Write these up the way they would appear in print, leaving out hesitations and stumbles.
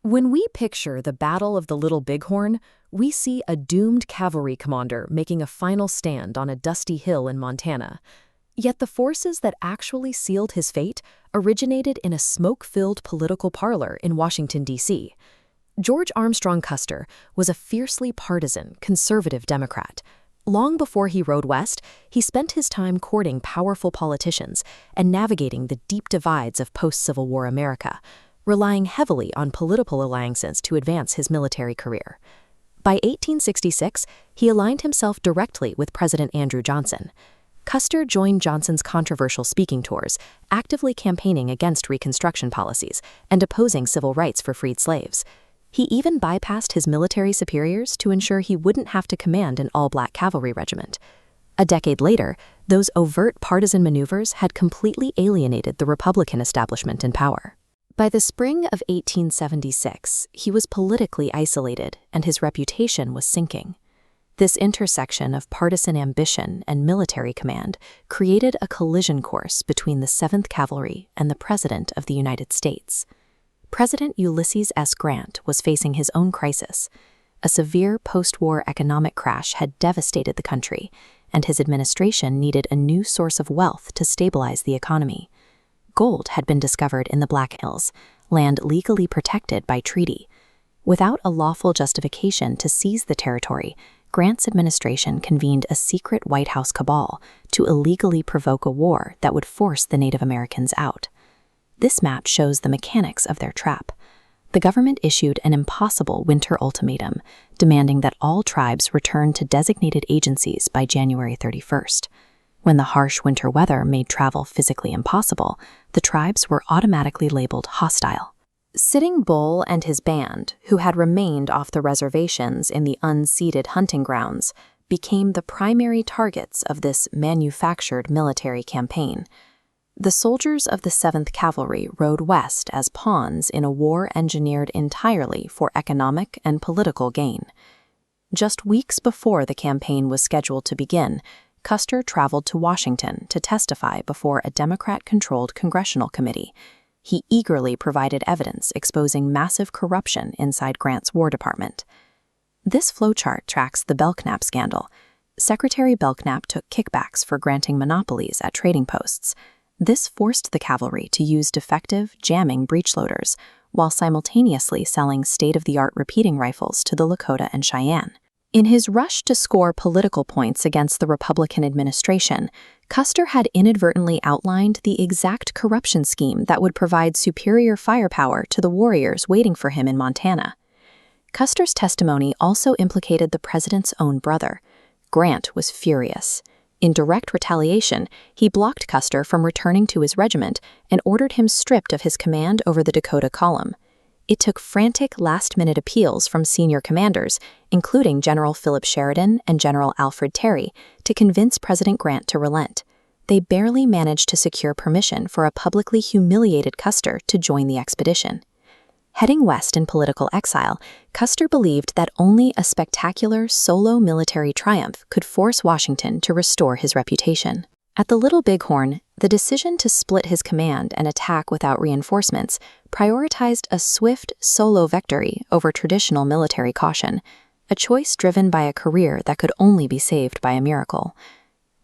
When we picture the Battle of the Little Bighorn, we see a doomed cavalry commander making a final stand on a dusty hill in Montana. Yet the forces that actually sealed his fate originated in a smoke-filled political parlor in Washington, D.C. George Armstrong Custer was a fiercely partisan, conservative Democrat. Long before he rode west, he spent his time courting powerful politicians and navigating the deep divides of post-Civil War America, relying heavily on political alliances to advance his military career. By 1866, he aligned himself directly with President Andrew Johnson. Custer joined Johnson's controversial speaking tours, actively campaigning against Reconstruction policies and opposing civil rights for freed slaves. He even bypassed his military superiors to ensure he wouldn't have to command an all-black cavalry regiment. A decade later, those overt partisan maneuvers had completely alienated the Republican establishment in power. By the spring of 1876, he was politically isolated and his reputation was sinking. This intersection of partisan ambition and military command created a collision course between the 7th Cavalry and the President of the United States. President Ulysses S. Grant was facing his own crisis. A severe post-war economic crash had devastated the country, and his administration needed a new source of wealth to stabilize the economy. Gold had been discovered in the Black Hills, land legally protected by treaty. Without a lawful justification to seize the territory, Grant's administration convened a secret White House cabal to illegally provoke a war that would force the Native Americans out. This map shows the mechanics of their trap. The government issued an impossible winter ultimatum, demanding that all tribes return to designated agencies by January 31st. When the harsh winter weather made travel physically impossible, the tribes were automatically labeled hostile. Sitting Bull and his band, who had remained off the reservations in the unceded hunting grounds, became the primary targets of this manufactured military campaign. The soldiers of the 7th Cavalry rode west as pawns in a war engineered entirely for economic and political gain. Just weeks before the campaign was scheduled to begin, Custer traveled to Washington to testify before a Democrat-controlled congressional committee. He eagerly provided evidence exposing massive corruption inside Grant's War Department. This flowchart tracks the Belknap scandal. Secretary Belknap took kickbacks for granting monopolies at trading posts. This forced the cavalry to use defective, jamming breechloaders, while simultaneously selling state-of-the-art repeating rifles to the Lakota and Cheyenne. In his rush to score political points against the Republican administration, Custer had inadvertently outlined the exact corruption scheme that would provide superior firepower to the warriors waiting for him in Montana. Custer's testimony also implicated the president's own brother. Grant was furious. In direct retaliation, he blocked Custer from returning to his regiment and ordered him stripped of his command over the Dakota Column. It took frantic last-minute appeals from senior commanders, including General Philip Sheridan and General Alfred Terry, to convince President Grant to relent. They barely managed to secure permission for a publicly humiliated Custer to join the expedition. Heading west in political exile, Custer believed that only a spectacular solo military triumph could force Washington to restore his reputation. At the Little Bighorn, the decision to split his command and attack without reinforcements prioritized a swift, solo victory over traditional military caution, a choice driven by a career that could only be saved by a miracle.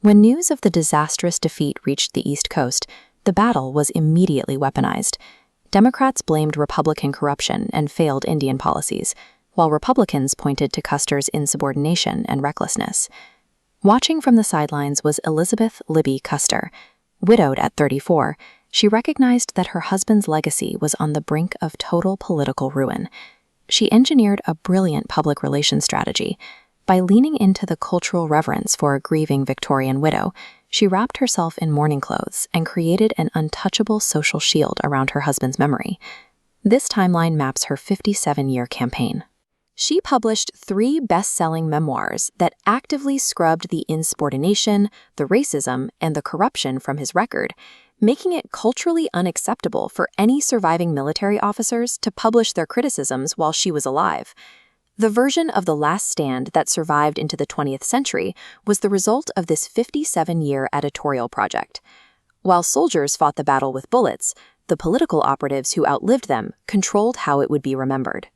When news of the disastrous defeat reached the East Coast, the battle was immediately weaponized. Democrats blamed Republican corruption and failed Indian policies, while Republicans pointed to Custer's insubordination and recklessness. Watching from the sidelines was Elizabeth Libbie Custer. Widowed at 34, she recognized that her husband's legacy was on the brink of total political ruin. She engineered a brilliant public relations strategy. By leaning into the cultural reverence for a grieving Victorian widow, she wrapped herself in mourning clothes and created an untouchable social shield around her husband's memory. This timeline maps her 57-year campaign. She published 3 best-selling memoirs that actively scrubbed the insubordination, the racism, and the corruption from his record, making it culturally unacceptable for any surviving military officers to publish their criticisms while she was alive. The version of The Last Stand that survived into the 20th century was the result of this 57-year editorial project. While soldiers fought the battle with bullets, The political operatives who outlived them controlled how it would be remembered.